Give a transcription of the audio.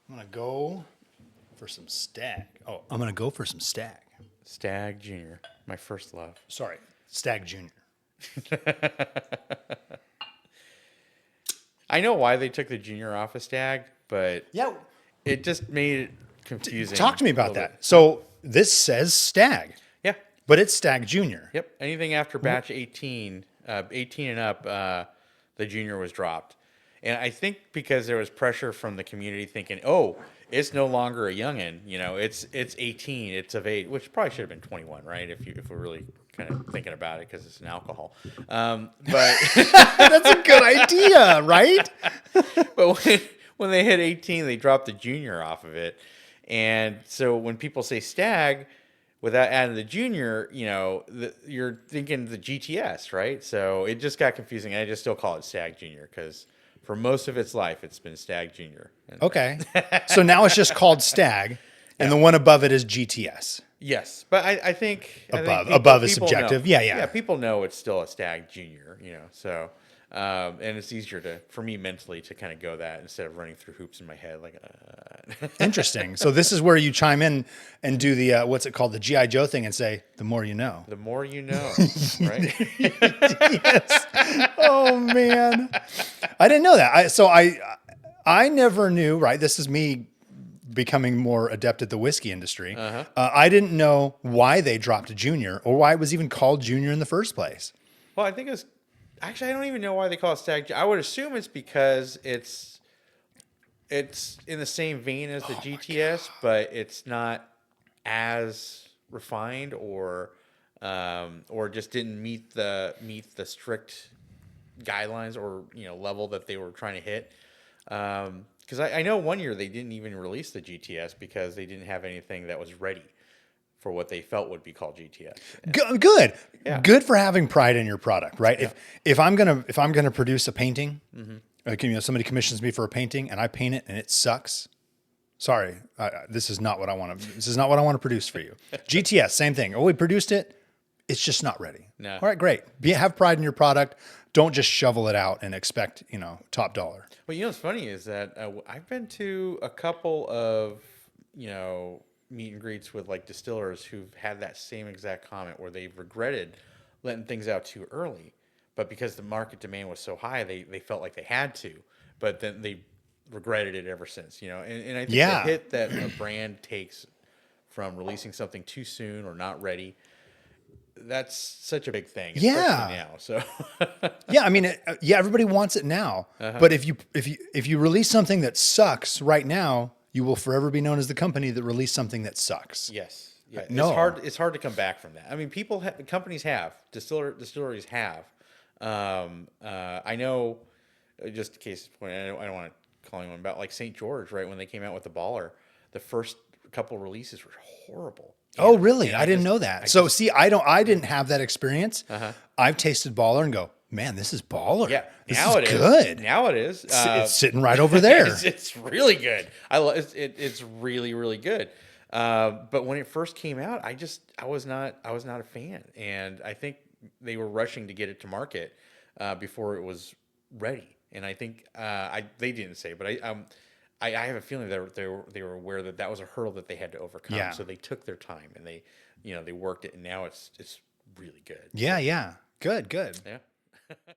I'm going to go for some Stagg. Oh, I'm going to go for some Stagg. Stagg Jr, my first love. Sorry, Stagg Jr. I know why they took the junior off of Stagg, but Yeah. it just made it confusing. Talk to me a about little that. bit. So this says Stagg, Yeah. but it's Stagg Jr. Yep. Anything after batch 18, 18 and up, the junior was dropped. And I think because there was pressure from the community thinking, oh, it's no longer a youngin, it's 18, it's of age, which probably should have been 21, right? If we're really kind of thinking about it because it's an alcohol. But That's a good idea, right? but when they hit 18, they dropped the junior off of it. And so when people say Stagg, without adding the junior, you're thinking the GTS, right? So it just got confusing. I just still call it Stagg Jr. because for most of its life, it's been Stagg Jr. Okay. So now it's just called Stagg, and the one above it is GTS. Yes, but I think Above is people subjective. know. Yeah. People know it's still a Stagg Jr. So and it's easier for me mentally to kind of go that instead of running through hoops in my head like. Interesting. So this is where you chime in and do the what's it called, the G.I. Joe thing, and say, "The more you know." The more you know, right? Yes. Oh man, I didn't know that. I never knew. Right. This is me becoming more adept at the whiskey industry. I didn't know why they dropped a junior or why it was even called junior in the first place. Well, I think it's actually I don't even know why they call it Stagg. I would assume it's because it's in the same vein as the GTS, but it's not as refined or just didn't meet the strict guidelines or level that they were trying to hit. Because I know one year they didn't even release the GTS because they didn't have anything that was ready for what they felt would be called GTS. Good. Yeah. Good for having pride in your product, right? Yeah. If I'm gonna produce a painting, like, somebody commissions me for a painting and I paint it and it sucks. Sorry, this is not what I want to. This is not what I want to produce for you. GTS, same thing. Oh, we produced it. It's just not ready. No. All right, great. Have pride in your product. Don't just shovel it out and expect top dollar. Well, what's funny is that I've been to a couple of meet and greets with like distillers who've had that same exact comment where they've regretted letting things out too early, but because the market demand was so high, they felt like they had to, but then they regretted it ever since. And I think the hit that a brand takes from releasing something too soon or not ready. That's such a big thing, especially now. So, yeah, I mean, everybody wants it now. But if you release something that sucks right now, you will forever be known as the company that released something that sucks. Yes, yeah, No. It's hard to come back from that. I mean, companies have distilleries have. I know, just in case point, I don't want to call anyone about like St. George, right? When they came out with the Baller, the first couple releases were horrible. Oh, really? I didn't know that. I didn't have that experience. I've tasted Baller and go, man, this is Baller. Yeah, this is good. Now it is. It's sitting right over there. It's really good. It's really, really good. But when it first came out, I was not a fan, and I think they were rushing to get it to market before it was ready. And I think they didn't say, but I have a feeling that they were aware that was a hurdle that they had to overcome. Yeah. So they took their time and they worked it, and now it's really good. Yeah. Good. Yeah.